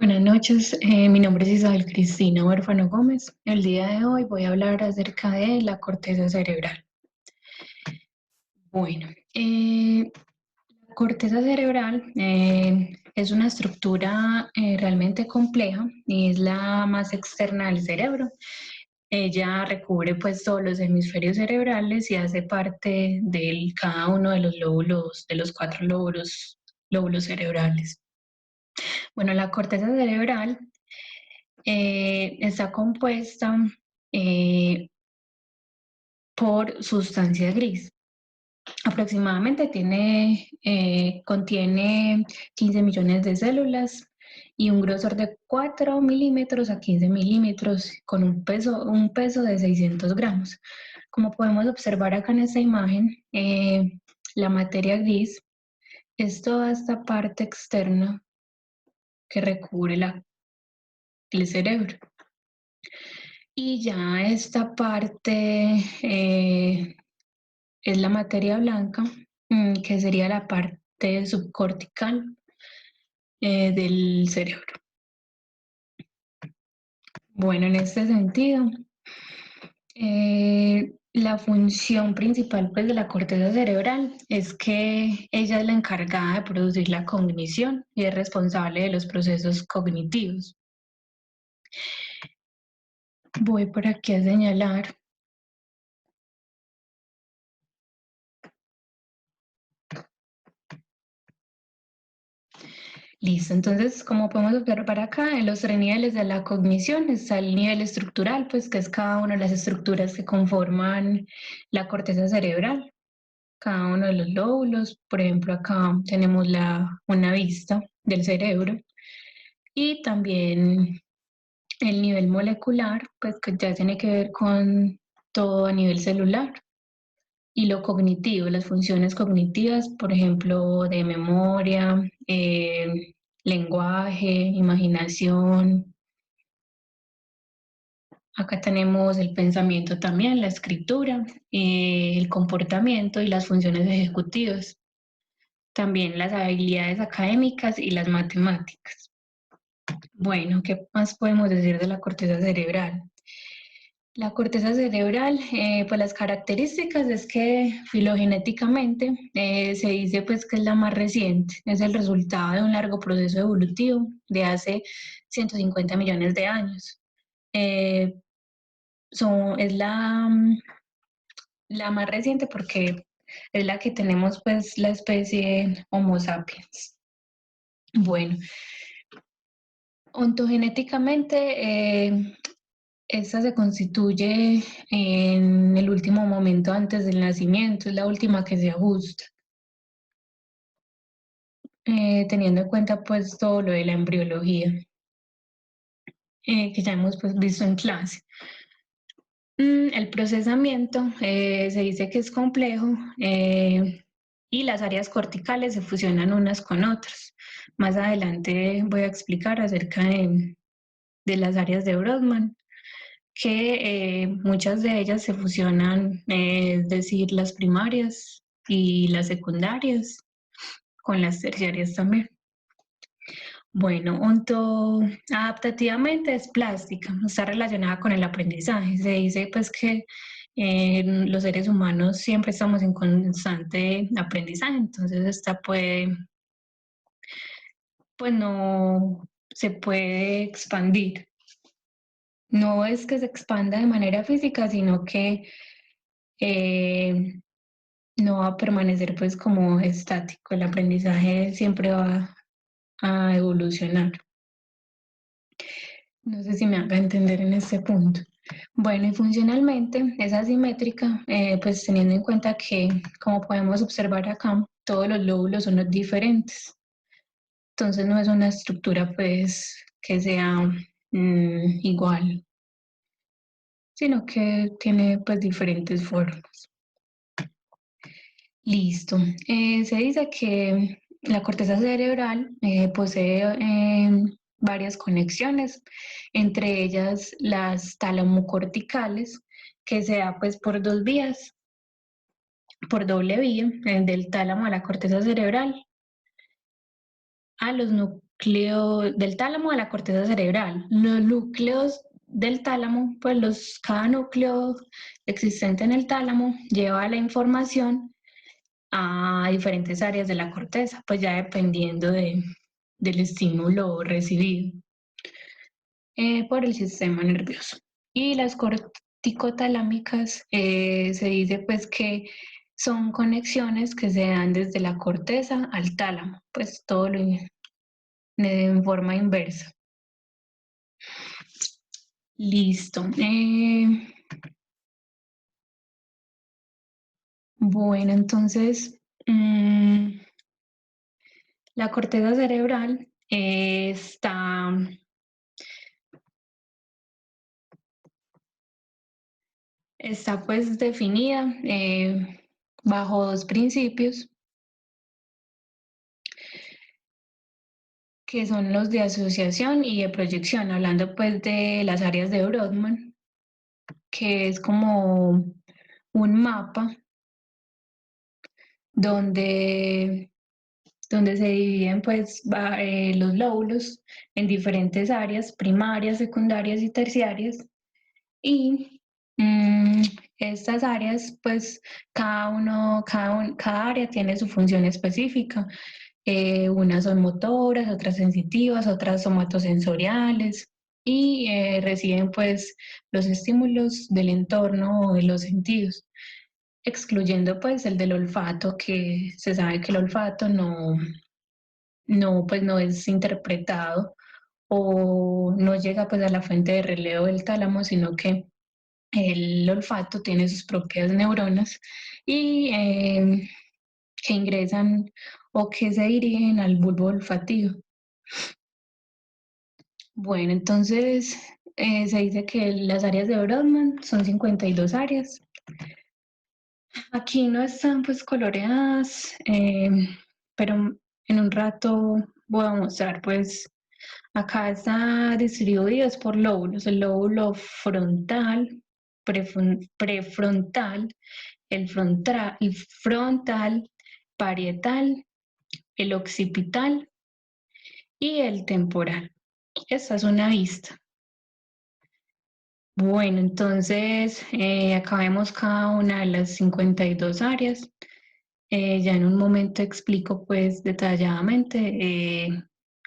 Buenas noches, mi nombre es Isabel Cristina Huérfano Gómez. El día de hoy voy a hablar acerca de la corteza cerebral. Bueno, la corteza cerebral es una estructura realmente compleja y es la más externa del cerebro. Ella recubre pues todos los hemisferios cerebrales y hace parte de cada uno de los lóbulos, de los cuatro lóbulos cerebrales. Bueno, la corteza cerebral está compuesta eh, por sustancia gris. Aproximadamente contiene 15 millones de células y un grosor de 4 milímetros a 15 milímetros con un peso de 600 gramos. Como podemos observar acá en esta imagen, la materia gris es toda esta parte externa que recubre el cerebro. Y ya esta parte es la materia blanca, que sería la parte subcortical del cerebro. Bueno, en este sentido, la función principal pues, de la corteza cerebral es que ella es la encargada de producir la cognición y es responsable de los procesos cognitivos. Voy por aquí a señalar. Listo, entonces, como podemos observar acá, en los tres niveles de la cognición está el nivel estructural, pues que es cada una de las estructuras que conforman la corteza cerebral, cada uno de los lóbulos. Por ejemplo, acá tenemos una vista del cerebro y también el nivel molecular, pues que ya tiene que ver con todo a nivel celular. Y lo cognitivo, las funciones cognitivas, por ejemplo, de memoria, lenguaje, imaginación. Acá tenemos el pensamiento también, la escritura, el comportamiento y las funciones ejecutivas. También las habilidades académicas y las matemáticas. Bueno, ¿qué más podemos decir de la corteza cerebral? La corteza cerebral, pues las características es que filogenéticamente se dice pues que es la más reciente, es el resultado de un largo proceso evolutivo de hace 150 millones de años. Eh, es la más reciente porque es la que tenemos pues la especie Homo sapiens. Bueno, ontogenéticamente esta se constituye en el último momento antes del nacimiento, es la última que se ajusta, teniendo en cuenta pues todo lo de la embriología que ya hemos pues visto en clase. El procesamiento se dice que es complejo y las áreas corticales se fusionan unas con otras. Más adelante voy a explicar acerca de las áreas de Brodmann, que muchas de ellas se fusionan, es decir, las primarias y las secundarias, con las terciarias también. Bueno, adaptativamente es plástica, está relacionada con el aprendizaje. Se dice pues que los seres humanos siempre estamos en constante aprendizaje, entonces esta pues no se puede expandir. No es que se expanda de manera física, sino que eh, no va a permanecer pues como estático. El aprendizaje siempre va a evolucionar. No sé si me haga entender en este punto. Bueno, y funcionalmente es asimétrica, pues teniendo en cuenta que, como podemos observar acá, todos los lóbulos son diferentes. Entonces no es una estructura pues que sea igual, sino que tiene pues diferentes formas. Listo. Se dice que la corteza cerebral posee varias conexiones, entre ellas las talamocorticales, que se da pues por dos vías, por doble vía, del tálamo a la corteza cerebral, a los del tálamo a la corteza cerebral. Los núcleos del tálamo, pues cada núcleo existente en el tálamo lleva la información a diferentes áreas de la corteza, pues ya dependiendo del estímulo recibido por el sistema nervioso. Y las corticotalámicas se dice pues que son conexiones que se dan desde la corteza al tálamo, pues todo lo en forma inversa. Listo. Bueno, entonces la corteza cerebral está pues definida bajo dos principios que son los de asociación y de proyección, hablando pues de las áreas de Brodmann, que es como un mapa donde, donde se dividen pues los lóbulos en diferentes áreas, primarias, secundarias y terciarias. Y estas áreas, pues cada área tiene su función específica. Unas son motoras, otras sensitivas, otras somatosensoriales y reciben pues los estímulos del entorno o de los sentidos, excluyendo pues el del olfato, que se sabe que el olfato pues no es interpretado o no llega pues a la fuente de relevo del tálamo, sino que el olfato tiene sus propias neuronas y que ingresan o que se dirigen al bulbo olfativo. Bueno, entonces se dice que las áreas de Brodmann son 52 áreas. Aquí no están pues coloreadas, pero en un rato voy a mostrar pues acá está distribuido por lóbulos, el lóbulo frontal, prefrontal, el frontal, parietal, el occipital y el temporal. Esta es una vista. Bueno, entonces acá vemos cada una de las 52 áreas. Ya en un momento explico pues detalladamente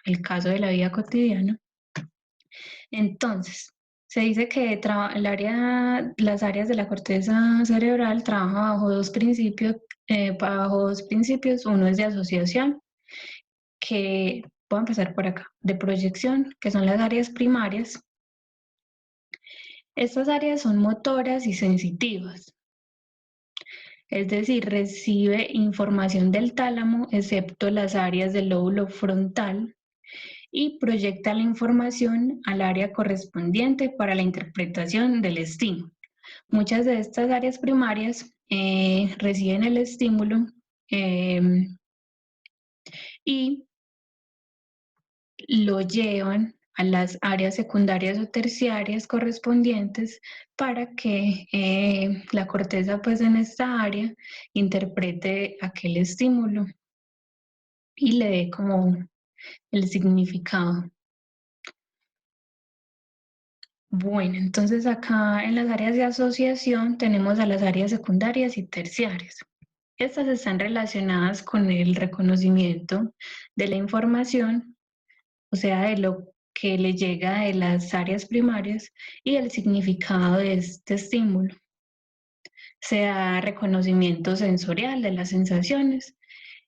el caso de la vida cotidiana. Entonces, se dice que las áreas de la corteza cerebral trabajan bajo dos principios. Uno es de asociación, que voy a empezar por acá, de proyección, que son las áreas primarias. Estas áreas son motoras y sensitivas, es decir, recibe información del tálamo, excepto las áreas del lóbulo frontal, y proyecta la información al área correspondiente para la interpretación del estímulo. Muchas de estas áreas primarias reciben el estímulo y lo llevan a las áreas secundarias o terciarias correspondientes para que la corteza pues en esta área interprete aquel estímulo y le dé como el significado. Bueno, entonces acá en las áreas de asociación tenemos a las áreas secundarias y terciarias. Estas están relacionadas con el reconocimiento de la información, o sea, de lo que le llega de las áreas primarias y el significado de este estímulo. Se da reconocimiento sensorial de las sensaciones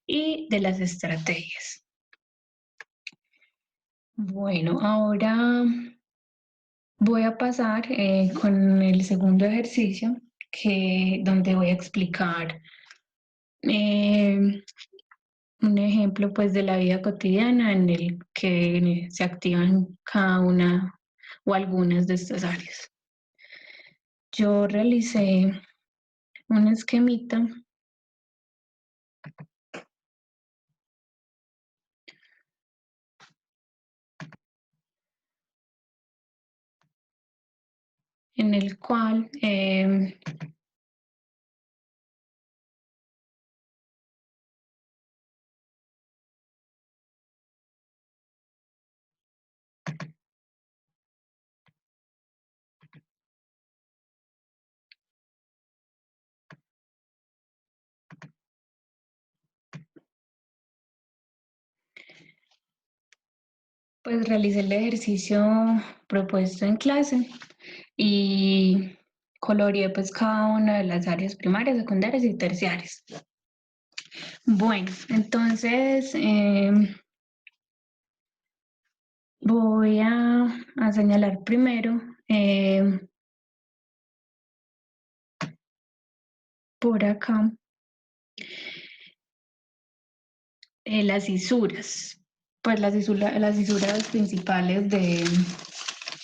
y de las estrategias. Bueno, ahora voy a pasar con el segundo ejercicio, donde voy a explicar un ejemplo pues de la vida cotidiana en el que se activan cada una o algunas de estas áreas. Yo realicé un esquemita en el cual Pues realicé el ejercicio propuesto en clase y coloreé pues cada una de las áreas primarias, secundarias y terciarias. Bueno, entonces voy a señalar primero por acá las cisuras, pues las cisuras principales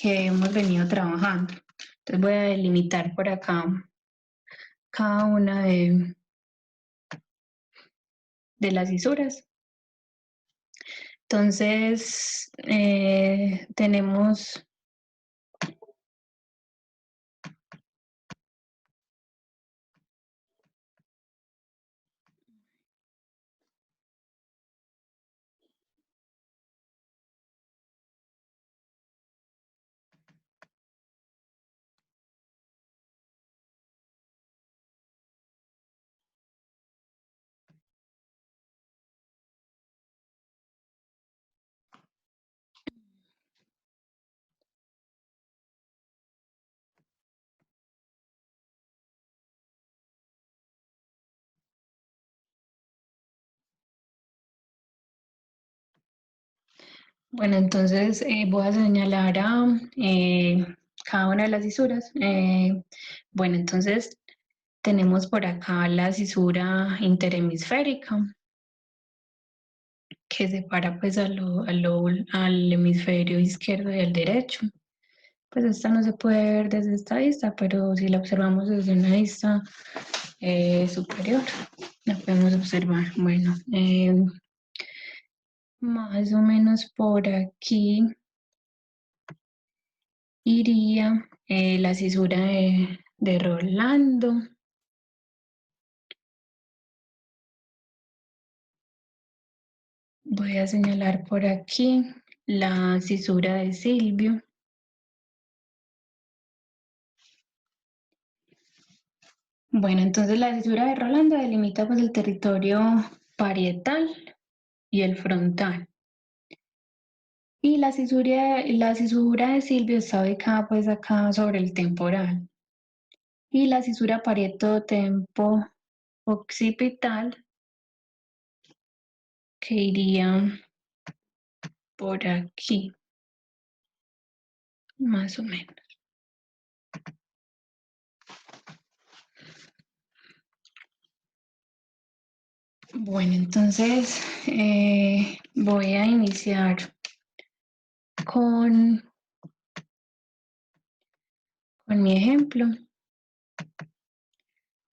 que hemos venido trabajando. Entonces voy a delimitar por acá cada una de las cisuras. Entonces tenemos bueno, entonces voy a señalar a cada una de las cisuras. Bueno, entonces tenemos por acá la cisura interhemisférica, que separa pues al hemisferio izquierdo y al derecho. Pues esta no se puede ver desde esta vista, pero si la observamos desde una vista superior, la podemos observar. Bueno, más o menos por aquí iría la cisura de Rolando. Voy a señalar por aquí la cisura de Silvio. Bueno, entonces la cisura de Rolando delimita pues el territorio parietal y el frontal. Y la cisura de Silvio está ubicada pues acá sobre el temporal. Y la cisura parieto-tempo occipital que iría por aquí, más o menos. Bueno, entonces voy a iniciar con mi ejemplo.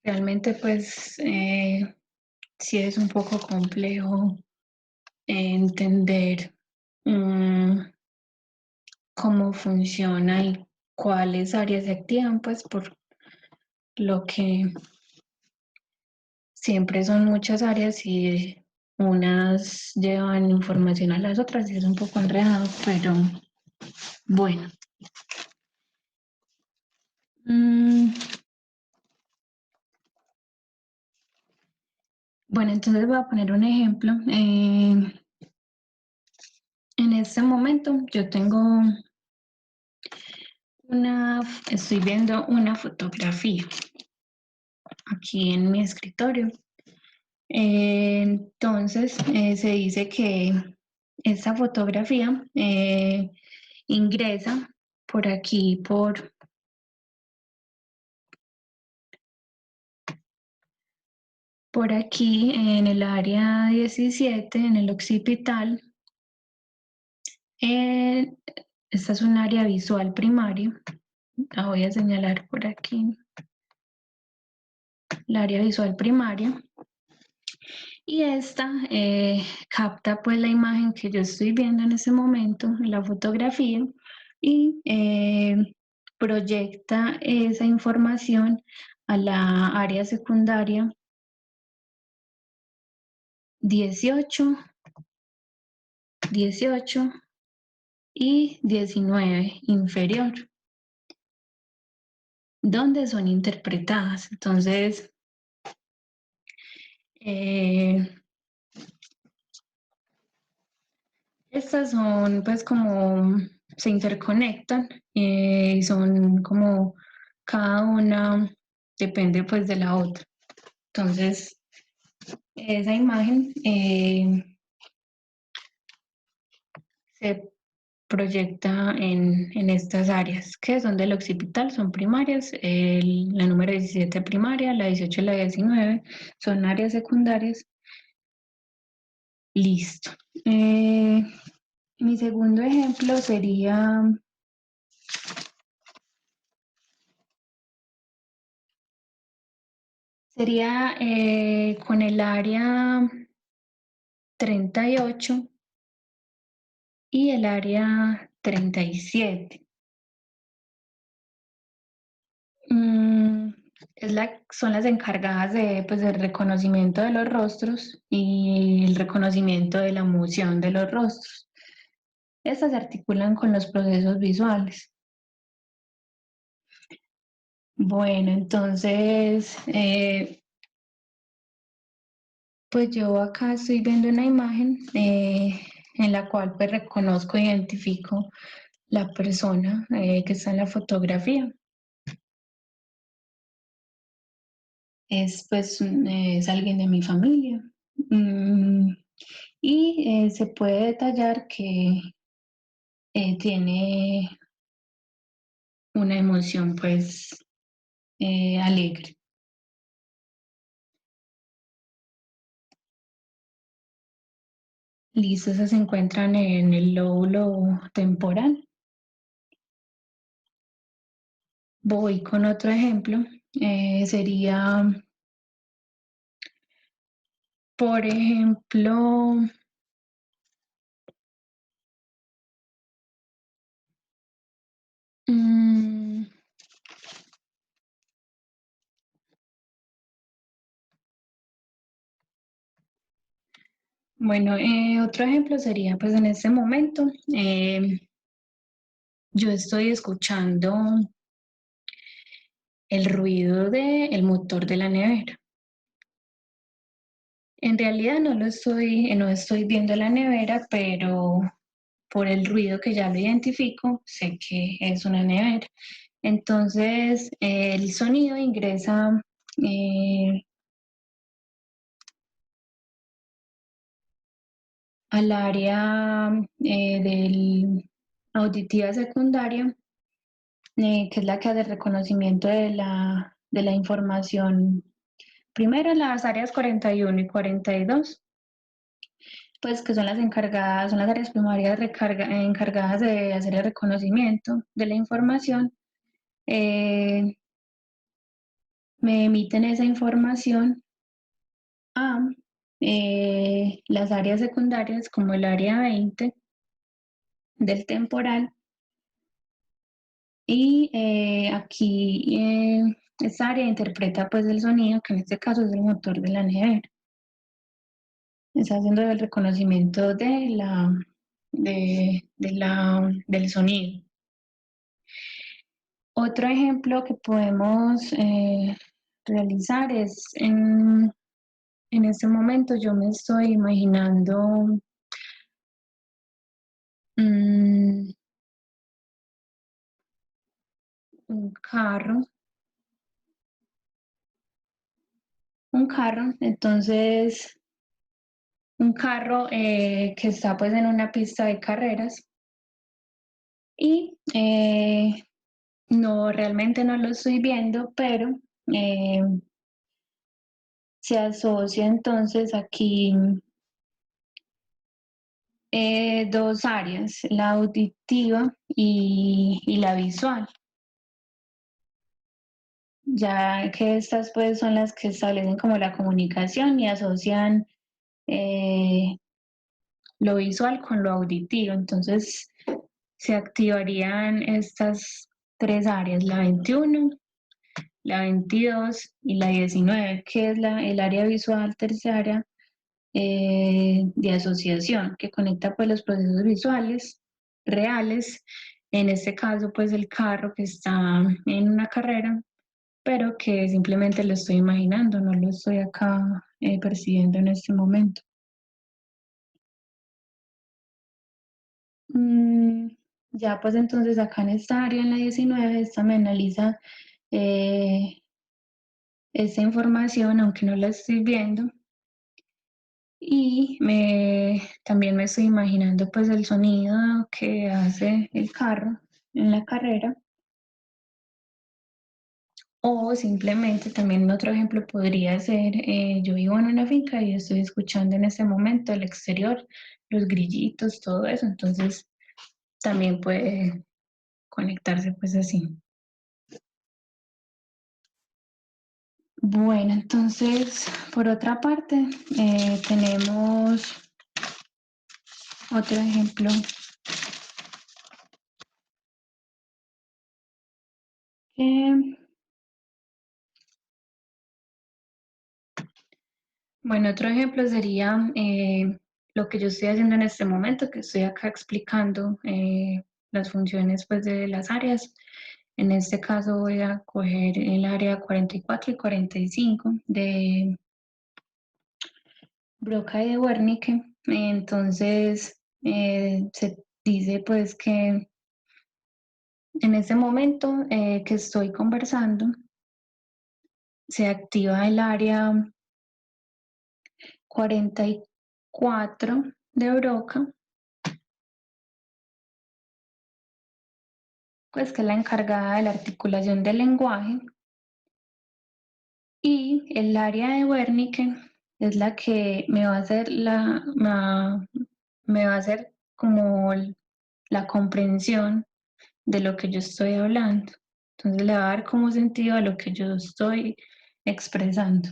Realmente pues sí es un poco complejo entender cómo funciona y cuáles áreas se activan, pues por lo que siempre son muchas áreas y unas llevan información a las otras y es un poco enredado, pero bueno. Bueno, entonces voy a poner un ejemplo. En este momento yo tengo estoy viendo una fotografía aquí en mi escritorio. Entonces se dice que esta fotografía ingresa por aquí, por aquí en el área 17, en el occipital. Esta es un área visual primaria. La voy a señalar por aquí. La área visual primaria. Y esta capta pues la imagen que yo estoy viendo en ese momento, la fotografía, y proyecta esa información a la área secundaria 18, 18 y 19 inferior, donde son interpretadas. Entonces, eh, Estas son pues como se interconectan y son como cada una depende pues de la otra. Entonces, esa imagen se proyecta en estas áreas, que son del occipital, son primarias, la número 17 primaria, la 18 y la 19 son áreas secundarias. Listo. Mi segundo ejemplo sería con el área 38 y el área 37. Mm, son las encargadas de, pues, del reconocimiento de los rostros y el reconocimiento de la moción de los rostros. Estas se articulan con los procesos visuales. Bueno, entonces, pues yo acá estoy viendo una imagen en la cual pues reconozco e identifico la persona que está en la fotografía. Es pues es alguien de mi familia. Mm, y se puede detallar que tiene una emoción pues alegre. Listo, esas se encuentran en el lóbulo temporal. Voy con otro ejemplo. Sería, por ejemplo, mm, bueno, otro ejemplo sería, pues en este momento, yo estoy escuchando el ruido del motor de la nevera. En realidad no estoy viendo la nevera, pero por el ruido que ya lo identifico, sé que es una nevera. Entonces, el sonido ingresa eh, al área del auditiva secundaria, que es la que hace el reconocimiento de la información. Primero, las áreas 41 y 42, pues que son las encargadas, son las áreas primarias encargadas de hacer el reconocimiento de la información. eh, Me emiten esa información a las áreas secundarias como el área 20 del temporal y aquí esta área interpreta pues el sonido, que en este caso es el motor de la nevera. Está haciendo el reconocimiento del sonido. Otro ejemplo que podemos realizar es en este momento yo me estoy imaginando mm, un carro, entonces un carro que está pues en una pista de carreras y no, realmente no lo estoy viendo, pero eh, se asocia entonces aquí dos áreas, la auditiva y la visual, ya que estas pues son las que establecen como la comunicación y asocian eh, lo visual con lo auditivo. Entonces se activarían estas tres áreas, la 21, la 22 y la 19, que es el área visual terciaria de asociación, que conecta pues los procesos visuales reales, en este caso pues el carro que está en una carrera, pero que simplemente lo estoy imaginando, no lo estoy acá percibiendo en este momento. Ya pues entonces acá en esta área, en la 19, esta me analiza esta información, aunque no la estoy viendo. Y también me estoy imaginando pues el sonido que hace el carro en la carrera. O simplemente también otro ejemplo podría ser, yo vivo en una finca y estoy escuchando en este momento el exterior, los grillitos, todo eso. Entonces también puede conectarse pues así. Bueno, entonces por otra parte tenemos otro ejemplo. Bueno, otro ejemplo sería lo que yo estoy haciendo en este momento, que estoy acá explicando las funciones pues, de las áreas. En este caso voy a coger el área 44 y 45 de Broca y de Wernicke. Entonces, se dice pues que en este momento que estoy conversando, se activa el área 44 de Broca, pues que es la encargada de la articulación del lenguaje, y el área de Wernicke es la que me va a hacer me va a hacer como la comprensión de lo que yo estoy hablando. Entonces le va a dar como sentido a lo que yo estoy expresando.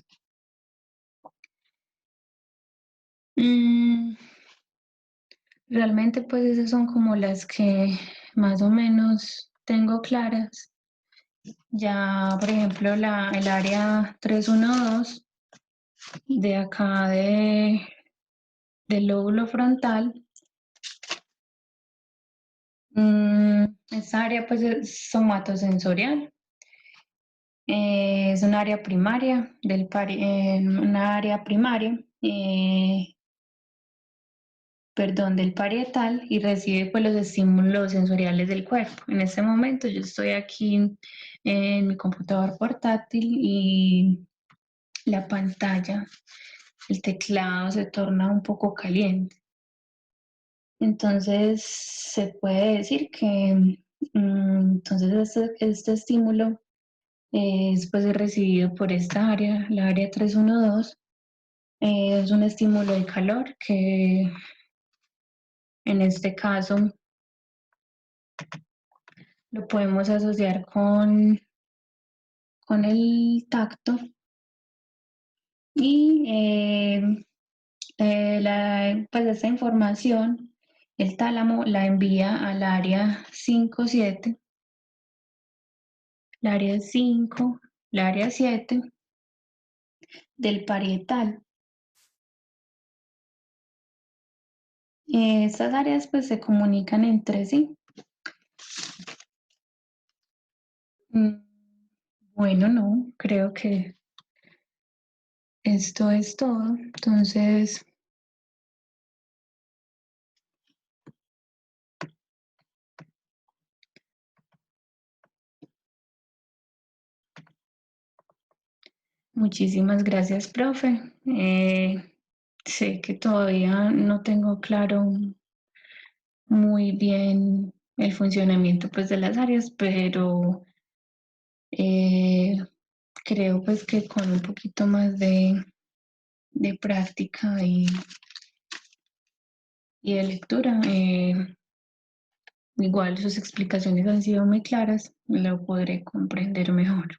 Realmente pues esas son como las que más o menos tengo claras. Ya, por ejemplo, el área 312 de acá del lóbulo frontal, esta área pues es somatosensorial. Es un área primaria una área primaria, perdón, del parietal, y recibe pues los estímulos sensoriales del cuerpo. En este momento yo estoy aquí en mi computador portátil y la pantalla, el teclado se torna un poco caliente. Entonces se puede decir que entonces este estímulo es pues recibido por esta área, la área 312. Es un estímulo de calor que en este caso lo podemos asociar con el tacto, y pues esta información el tálamo la envía al área 5-7, el área 5, el área 7 del parietal. Estas áreas pues se comunican entre sí. Bueno, no, creo que esto es todo. Entonces, muchísimas gracias, profe. Sé que todavía no tengo claro muy bien el funcionamiento pues de las áreas, pero eh, creo pues que con un poquito más de práctica y de lectura, igual sus explicaciones han sido muy claras, lo podré comprender mejor.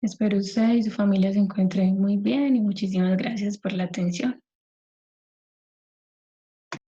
Espero usted y su familia se encuentren muy bien y muchísimas gracias por la atención.